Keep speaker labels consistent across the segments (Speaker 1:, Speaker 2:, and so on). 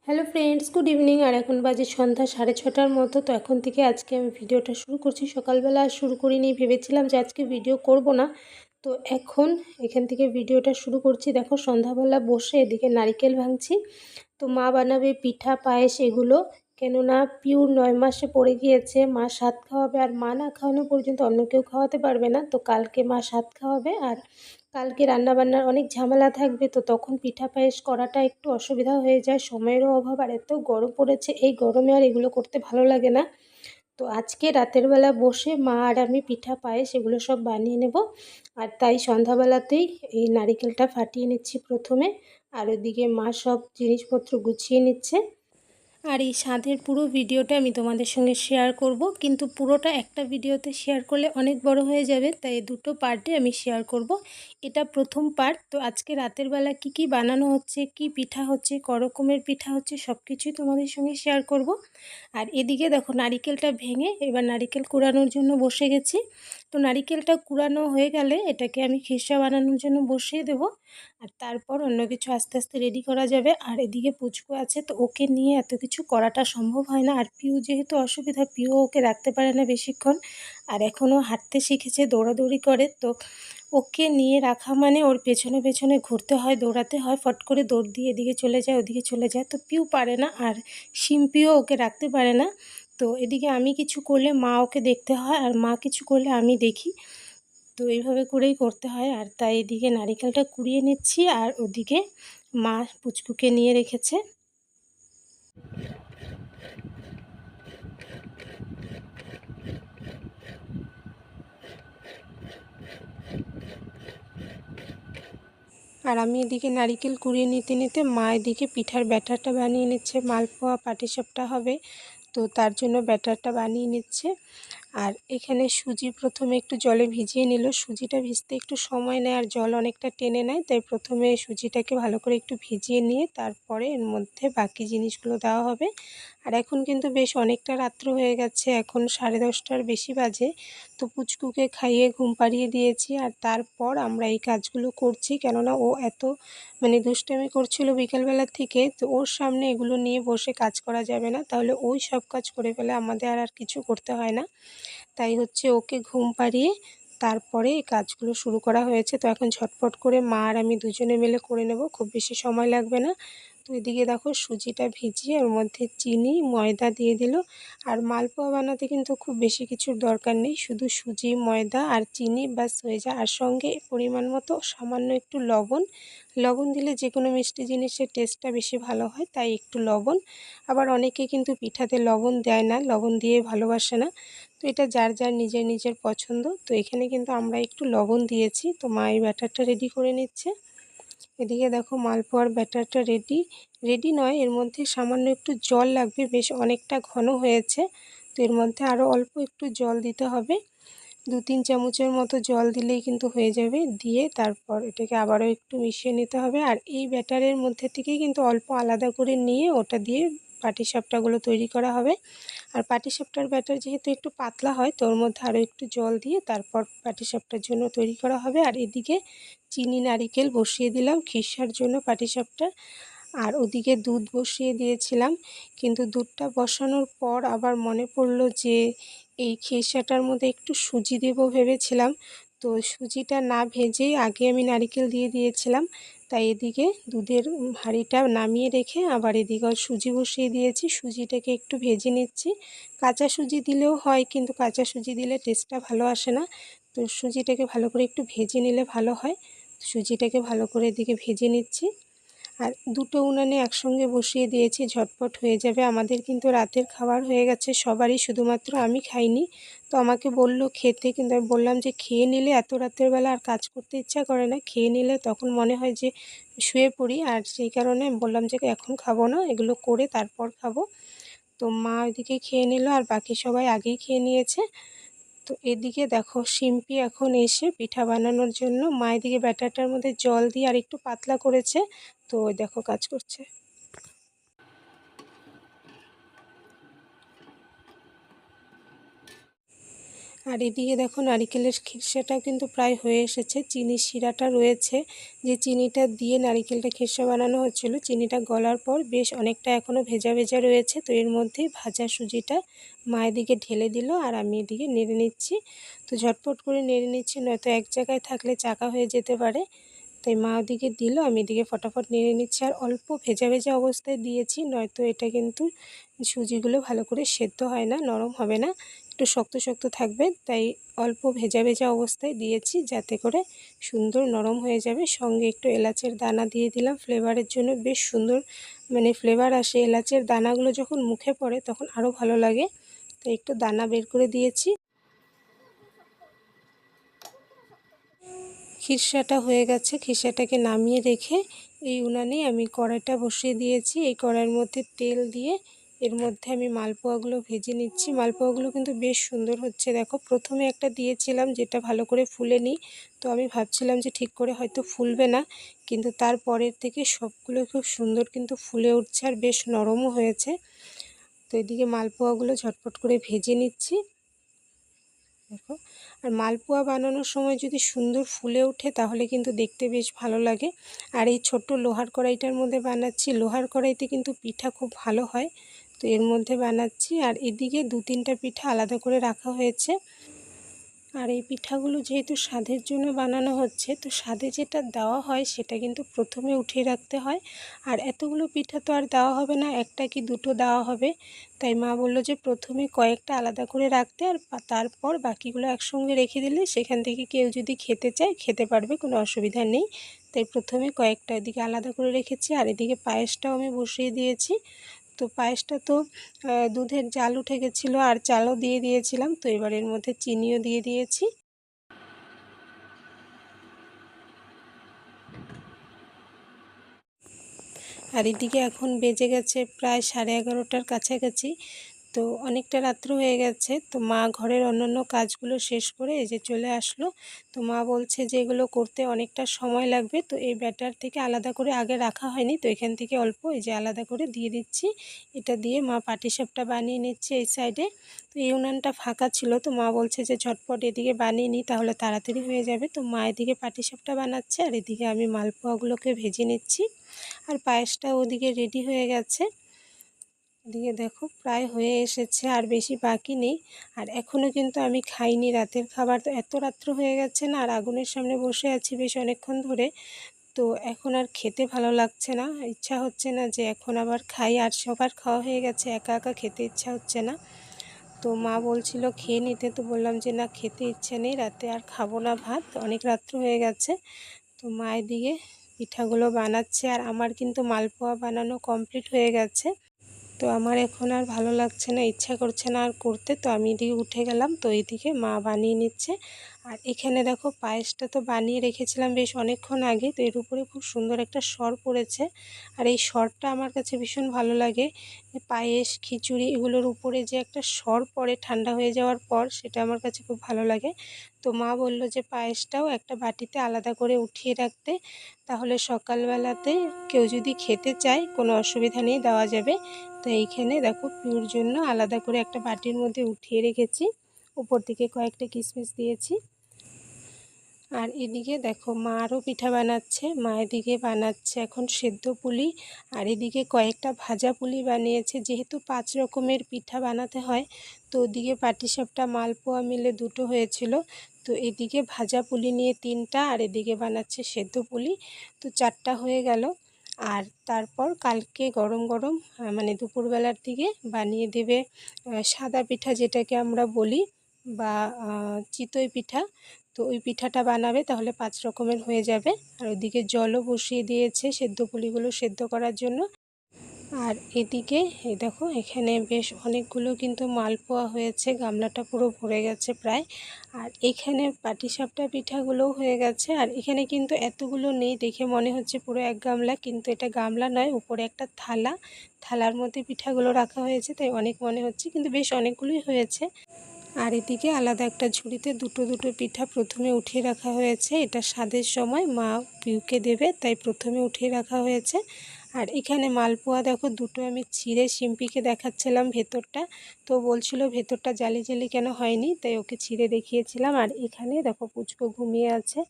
Speaker 1: Hello friends, good evening. আর এখন বাজে সন্ধ্যা 6:30টার মতো। তো এখন থেকে আজকে আমি ভিডিওটা শুরু করছি। সকালবেলা আর শুরু করিনি, ভেবেছিলাম যে আজকে ভিডিও করব না। তো এখন এখান থেকে ভিডিওটা শুরু করছি। দেখো, সন্ধ্যাবেলা বসে এদিকে নারকেল ভাঙছি। তো মা বানাবে পিঠা, পায়েস এগুলো। কেননা পিউ 9 মাসে পড়ে গিয়েছে, মা 7 খাওয়াবে, আর মা না খাওয়ানো পর্যন্ত অন্য কেউ খাওয়াতে পারবে না। তো কালকে মা 7 খাওয়াবে, আর কালকে রান্নাবান্নার অনেক ঝামেলা থাকবে। তো তখন পিঠা পায়েস করাটা একটু অসুবিধা হয়ে যায়, সময়েরও অভাব, আর এত গরম পড়েছে, এই গরমে আর এগুলো করতে ভালো লাগে না। তো আজকে রাতের বেলা বসে মা আর আমি পিঠা পায়েস এগুলো সব বানিয়ে নেব। আর তাই সন্ধ্যাবেলাতেই এই নারিকেলটা ফাটিয়ে নিচ্ছি প্রথমে, আর ওদিকে মা সব জিনিসপত্র গুছিয়ে নিচ্ছে। আর এই স্বাদের পুরো ভিডিওটা আমি তোমাদের সঙ্গে শেয়ার করব, কিন্তু পুরোটা একটা ভিডিওতে শেয়ার করলে অনেক বড় হয়ে যাবে, তাই দুটো পার্টে আমি শেয়ার করব। এটা প্রথম পার্ট। তো আজকে রাতের বেলা কি কি বানানো হচ্ছে, কি পিঠা হচ্ছে, ক রকমের পিঠা হচ্ছে, সব কিছুই তোমাদের সঙ্গে শেয়ার করব। আর এদিকে দেখো, নারিকেলটা ভেঙে এবার নারিকেল কুড়ানোর জন্য বসে গেছি। তো নারিকেলটা কুড়ানো হয়ে গেলে এটাকে আমি খিরসা বানানোর জন্য বসিয়ে দেব। আর তারপর অন্য কিছু আস্তে আস্তে রেডি করা যাবে। আর এদিকে পুচকু আছে, তো ওকে নিয়ে এত কিছু করাটা সম্ভব হয় না। আর পিউ যেহেতু অসুবিধা, পিউ ওকে রাখতে পারে না বেশিক্ষণ। আর এখনও হাঁটতে শিখেছে, দৌড়াদৌড়ি করে। তো ওকে নিয়ে রাখা মানে ওর পেছনে পেছনে ঘুরতে হয়, দৌড়াতে হয়, ফট করে দৌড় দিয়ে এদিকে চলে যায়, ওদিকে চলে যায়। তো পিউ পারে না, আর শিম্পিও ওকে রাখতে পারে না। তো এদিকে আমি কিছু করলে মা ওকে দেখতে হয়, আর মা কিছু করলে আমি দেখি। তো এইভাবে করেই করতে হয়। আর তাই এদিকে নারিকেলটা কুড়িয়ে নিচ্ছি, আর ওদিকে মা পুচকুকে নিয়ে রেখেছে। আর আমি এদিকে নারিকেল কুড়িয়ে নিতে নিতে মা এদিকে পিঠার ব্যাটারটা বানিয়ে নিচ্ছে। মালপোয়া পাটিসাপটা হবে, তো তার জন্য ব্যাটারটা বানিয়ে নিচ্ছে। আর এখানে সুজি প্রথমে একটু জলে ভিজিয়ে নিল। সুজিটা ভিজতে একটু সময় নেয় আর জল অনেকটা টেনে নেয়, তাই প্রথমে সুজিটাকে ভালো করে একটু ভিজিয়ে নিয়ে তারপরে এর মধ্যে বাকি জিনিসগুলো দেওয়া হবে। আর এখন কিন্তু বেশ অনেকটা রাত্র হয়ে গেছে, এখন 10:30টার বেশি বাজে। তো পুচকুকে খাইয়ে ঘুম পাড়িয়ে দিয়েছি, আর তারপর আমরা এই কাজগুলো করছি। কেননা ও এত দুষ্টামি করছিল বিকেলবেলার থেকে, তো ওর সামনে এগুলো নিয়ে বসে কাজ করা যাবে না, তাহলে ওই সব কাজ করে ফেলে, আমাদের আর কিছু করতে হয় না। তাই হচ্ছে ওকে ঘুম পাড়িয়ে তারপরে এই কাজগুলো শুরু করা হয়েছে। তো এখন ঝটপট করে মা আর আমি দুজনে মিলে করে নেব, খুব বেশি সময় লাগবে না। তো এদিকে দেখো, সুজিটা ভিজিয়ে ওর মধ্যে চিনি ময়দা দিয়ে দিল। আর মালপোয়া বানাতে কিন্তু খুব বেশি কিছুর দরকার নেই, শুধু সুজি ময়দা আর চিনি ব্যাস হয়ে যায়। আর সঙ্গে পরিমাণ মতো সামান্য একটু লবণ। লবণ দিলে যে কোনো মিষ্টি জিনিসের টেস্টটা বেশি ভালো হয়, তাই একটু লবণ। আবার অনেকে কিন্তু পিঠাতে লবণ দেয় না, লবণ দিয়ে ভালোবাসে না। তো এটা যার যার নিজের নিজের পছন্দ। তো এখানে কিন্তু আমরা একটু লবণ দিয়েছি। তো মা এই ব্যাটারটা রেডি করে নিচ্ছে। এদিকে দেখো, মালপোয়ার ব্যাটারটা রেডি। রেডি নয়, এর মধ্যে সামান্য একটু জল লাগবে, বেশ অনেকটা ঘন হয়েছে। তো এর মধ্যে আরও অল্প একটু জল দিতে হবে, 2-3 চামচের মতো জল দিলেই কিন্তু হয়ে যাবে। দিয়ে তারপর এটাকে আবারও একটু মিশিয়ে নিতে হবে। আর এই ব্যাটারের মধ্যে থেকেই কিন্তু অল্প আলাদা করে নিয়ে ওটা দিয়ে পাটিসাপটাগুলো তৈরি করা হবে। আর পাটিসাপটার ব্যাটার যেহেতু একটু পাতলা হয়, তো ওর মধ্যে আরও একটু জল দিয়ে তারপর পাটিসাপটার জন্য তৈরি করা হবে। আর এদিকে চিনি নারিকেল বসিয়ে দিলাম খিরসার জন্য পাটিসাপটা। আর ওদিকে দুধ বসিয়ে দিয়েছিলাম, কিন্তু দুধটা বসানোর পর আবার মনে পড়লো যে এই খিরসাটার মধ্যে একটু সুজি দেবো ভেবেছিলাম। তো সুজিটা না ভেজেই আগে আমি নারকেল দিয়ে দিয়েছিলাম। তাই এদিকে দুধের হাঁড়িটা নামিয়ে রেখে আবার এদিকে সুজি বসিয়ে দিয়েছি। সুজিটাকে একটু ভেজে নিচ্ছি। কাঁচা সুজি দিলেও হয়, কিন্তু কাঁচা সুজি দিলে টেস্টটা ভালো আসে না। তো সুজিটাকে ভালো করে একটু ভেজে নিলে ভালো হয়। সুজিটাকে ভালো করে এদিকে ভেজে নিচ্ছি। আর দুটো উনানে একসঙ্গে বসিয়ে দিয়েছি, ঝটপট হয়ে যাবে। আমাদের কিন্তু রাতের খাবার হয়ে গেছে সবারই, শুধুমাত্র আমি খাইনি। তো আমাকে বলল খেতে, কিন্তু আমি বললাম যে খেয়ে নিলে এত রাতের বেলা আর কাজ করতে ইচ্ছা করে না, খেয়ে নিলে তখন মনে হয় যে শুয়ে পড়ি। আর সেই কারণে আমি বললাম যে এখন খাবো না, এগুলো করে তারপর খাবো। তো মা ওইদিকে খেয়ে নিল, আর বাকি সবাই আগেই খেয়ে নিয়েছে। তো এদিকে দেখো, শিম্পি এখন এসে পিঠা বানানোর জন্য মা এদিকে ব্যাটারটার মধ্যে জল দিয়ে আর একটু পাতলা করেছে। তো ওই দেখো কাজ করছে। আর এদিকে দেখো নারিকেলের খিরসাটাও কিন্তু প্রায় হয়ে এসেছে। চিনির শিরাটা রয়েছে, যে চিনিটা দিয়ে নারিকেলটা খিরসা বানানো হচ্ছিল, চিনিটা গলার পর বেশ অনেকটা এখনও ভেজা ভেজা রয়েছে। তো এর মধ্যে ভাজা সুজিটা মা এদিকে ঢেলে দিল আর আমি এদিকে নেড়ে নিচ্ছি। তো ঝটপট করে নেড়ে নিচ্ছি, নয়তো এক জায়গায় থাকলে চাকা হয়ে যেতে পারে। তাই মা ওদিকে দিল, আমি এদিকে ফটাফট নেড়ে নিচ্ছি। আর অল্প ভেজা ভেজা অবস্থায় দিয়েছি, নয়তো এটা কিন্তু সুজিগুলো ভালো করে সেদ্ধ হয় না, নরম হবে না, একটু শক্ত শক্ত থাকবে। তাই অল্প ভেজা ভেজা অবস্থায় দিয়েছি, যাতে করে সুন্দর নরম হয়ে যাবে। সঙ্গে একটু এলাচের দানা দিয়ে দিলাম ফ্লেভারের জন্য, বেশ সুন্দর ফ্লেভার আসে। এলাচের দানাগুলো যখন মুখে পড়ে তখন আরও ভালো লাগে, তাই একটু দানা বের করে দিয়েছি। খিরসাটা হয়ে গেছে, খিরসাটাকে নামিয়ে রেখে এই উনানে আমি কড়াইটা বসিয়ে দিয়েছি। এই কড়াইয়ের মধ্যে তেল দিয়ে এর মধ্যে আমি মালপোয়াগুলো ভেজে নিচ্ছি। মালপোয়াগুলো কিন্তু বেশ সুন্দর হচ্ছে। দেখো প্রথমে একটা দিয়েছিলাম যেটা ভালো করে ফুলেনি, তো আমি ভাবছিলাম যে ঠিক করে হয়তো ফুলবে না, কিন্তু তারপরের থেকে সবগুলো খুব সুন্দর কিন্তু ফুলে উঠছে আর বেশ নরমও হয়েছে। তো এদিকে মালপোয়াগুলো ঝটপট করে ভেজে নিচ্ছি। দেখো, আর মালপোয়া বানানোর সময় যদি সুন্দর ফুলে ওঠে তাহলে কিন্তু দেখতে বেশ ভালো লাগে। আর এই ছোট্ট লোহার কড়াইটার মধ্যে বানাচ্ছি, লোহার কড়াইতে কিন্তু পিঠা খুব ভালো হয়, তো এর মধ্যে বানাচ্ছি। আর এদিকে 2-3টা পিঠা আলাদা করে রাখা হয়েছে। আর এই পিঠাগুলো যেহেতু স্বাদের জন্য বানানো হচ্ছে, তো স্বাদে যেটা দেওয়া হয় সেটা কিন্তু প্রথমে উঠিয়ে রাখতে হয়। আর এতগুলো পিঠা তো আর দেওয়া হবে না, একটা কি দুটো দেওয়া হবে। তাই মা বললো যে প্রথমে কয়েকটা আলাদা করে রাখতে, আর তারপর বাকিগুলো একসঙ্গে রেখে দিলে সেখান থেকে কেউ যদি খেতে চায় খেতে পারবে, কোনো অসুবিধা নেই। তাই প্রথমে কয়েকটা এদিকে আলাদা করে রেখেছি। আর এদিকে পায়েসটাও আমি বসিয়ে দিয়েছি। তো পায়েসটা তো দুধের জাল উঠে গেছিলো আর চালও দিয়ে দিয়েছিলাম, তো এবার এর মধ্যে চিনিও দিয়ে দিয়েছি। আর এদিকে এখন বেজে গেছে প্রায় 11:30টার কাছাকাছি। তো অনেকটা রাত্র হয়ে গেছে। তো মা ঘরের অন্যান্য কাজগুলো শেষ করে এই যে চলে আসলো। তো মা বলছে যে এগুলো করতে অনেকটা সময় লাগবে, তো এই ব্যাটার থেকে আলাদা করে আগে রাখা হয়নি, তো এখান থেকে অল্প এই যে আলাদা করে দিয়ে দিচ্ছি। এটা দিয়ে মা পাটিসাপটা বানিয়ে নিচ্ছে এই সাইডে। তো এই উনানটা ফাঁকা ছিল, তো মা বলছে যে ঝটপট এদিকে বানিয়ে নিই, তাহলে তাড়াতাড়ি হয়ে যাবে। তো মা এদিকে পাটিসাপটা বানাচ্ছে আর এদিকে আমি মালপোয়াগুলোকে ভেজে নিচ্ছি। আর পায়েসটা ওদিকে রেডি হয়ে গেছে। এদিকে দেখো প্রায় হয়ে এসেছে, আর বেশি বাকি নেই। আর এখনও কিন্তু আমি খাইনি রাতের খাবার, তো এত রাত্র হয়ে গেছে না, আর আগুনের সামনে বসে আছি বেশ অনেকক্ষণ ধরে। তো এখন আর খেতে ভালো লাগছে না, ইচ্ছা হচ্ছে না যে এখন আবার খাই। আর সবার খাওয়া হয়ে গেছে, একা একা খেতে ইচ্ছা হচ্ছে না। তো মা বলছিল খেয়ে নিতে, তো বললাম যে না, খেতে ইচ্ছে নেই, রাতে আর খাবো না ভাত, অনেক রাত্র হয়ে গেছে। তো মা এদিকে পিঠাগুলো বানাচ্ছে আর আমার কিন্তু মালপোয়া বানানো কমপ্লিট হয়ে গেছে। তো আমার এখন আর ভালো লাগছে না, ইচ্ছা করছে না আর করতে, তো আমি এদিকে উঠে গেলাম। তো এইদিকে মা বানিয়ে নিচ্ছে। আর এখানে দেখো পায়েসটা তো বানিয়ে রেখেছিলাম বেশ অনেকক্ষণ আগে, তো এর উপরে খুব সুন্দর একটা সর পড়েছে। আর এই সরটা আমার কাছে ভীষণ ভালো লাগে। পায়েস খিচুড়ি এগুলোর উপরে যে একটা সর পড়ে ঠান্ডা হয়ে যাওয়ার পর, সেটা আমার কাছে খুব ভালো লাগে। তো মা বলল যে পায়েসটাও একটা বাটিতে আলাদা করে উঠিয়ে রাখতে, তাহলে সকালবেলাতে কেউ যদি খেতে চায় কোনো অসুবিধা নেই, দেওয়া যাবে। তো এইখানে দেখো পিউর জন্য আলাদা করে একটা বাটির মধ্যে উঠিয়ে রেখেছি, উপর থেকে কয়েকটা কিশমিশ দিয়েছি। আর এদিকে দেখো মা আরও পিঠা বানাচ্ছে। মা এদিকে বানাচ্ছে এখন সেদ্ধ পুলি, আর এদিকে কয়েকটা ভাজা পুলি বানিয়েছে। যেহেতু 5 রকমের পিঠা বানাতে হয়, তো ওদিকে পাটিসাপটা মালপোয়া মিলে 2টো হয়েছিল। তো এদিকে ভাজা পুলি নিয়ে 3টা, আর এদিকে বানাচ্ছে সেদ্ধ পুলি, তো 4টা হয়ে গেল। আর তারপর কালকে গরম গরম দুপুরবেলার দিকে বানিয়ে দেবে সাদা পিঠা, যেটাকে আমরা বলি, বা চিতই পিঠা। তো ওই পিঠাটা বানাবে, তাহলে 5 রকমের হয়ে যাবে। আর ওইদিকে জলও বসিয়ে দিয়েছে সেদ্ধ পুলিগুলো সেদ্ধ করার জন্য। আর এদিকে এই দেখো এখানে বেশ অনেকগুলো কিন্তু মালপোয়া হয়েছে, গামলাটা পুরো ভরে গেছে প্রায়। আর এখানে পাটিসাপটা পিঠাগুলোও হয়ে গেছে। আর এখানে কিন্তু এতগুলো নেই, দেখে মনে হচ্ছে পুরো 1 গামলা, কিন্তু এটা গামলা নয়, উপরে একটা থালা, থালার মধ্যে পিঠাগুলো রাখা হয়েছে, তাই অনেক মনে হচ্ছে, কিন্তু বেশ অনেকগুলোই হয়েছে। আর এদিকে আলাদা একটা ঝুড়িতে দুটো দুটো পিঠা প্রথমে উঠিয়ে রাখা হয়েছে। এটা স্বাদের সময় মা পিউকে দেবে, তাই প্রথমে উঠিয়ে রাখা হয়েছে। আর এখানে মালপোয়া দেখো দুটো আমি ছিঁড়ে শিম্পিকে দেখাচ্ছিলাম ভেতরটা, তো বলছিল ভেতরটা জালি জালি কেন হয়নি, তাই ওকে ছিঁড়ে দেখিয়েছিলাম। আর এখানে দেখো পুচকু ঘুমিয়ে আছে,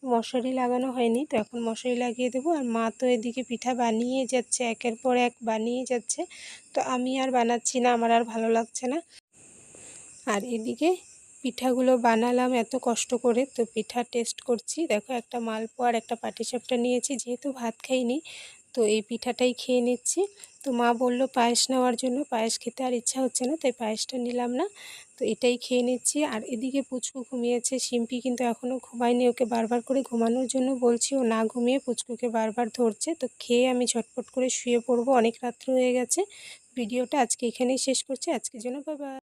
Speaker 1: মশারি লাগানো হয়নি, তো এখন মশারি লাগিয়ে দেবো। আর মা তো এদিকে পিঠা বানিয়ে যাচ্ছে, একের পর এক বানিয়ে যাচ্ছে, তো আমি আর বানাচ্ছি না, আমার আর ভালো লাগছে না। আর এদিকে পিঠাগুলো বানালাম এত কষ্ট করে, তো পিঠা টেস্ট করছি। দেখো একটা মালপোয়া আর একটা পাটিসাপটা নিয়েছি, যেহেতু ভাত খাইনি তো এই পিঠাটাই খেয়ে নিচ্ছি। তো মা বলল পায়েস নেওয়ার জন্য, পায়েস খেতে আর ইচ্ছা হচ্ছে না, তাই পায়েসটা নিলাম না, তো এটাই খেয়ে নিচ্ছি। আর এদিকে পুচকু ঘুমিয়েছে, শিম্পি কিন্তু এখনও ঘুমায়নি, ওকে বারবার করে ঘুমানোর জন্য বলছি, ও না ঘুমিয়ে পুচকুকে বারবার ধরছে। তো খেয়ে আমি ঝটপট করে শুয়ে পড়বো, অনেক রাত্র হয়ে গেছে। ভিডিওটা আজকে এখানেই শেষ করছি, আজকের জন্য বাই বাই।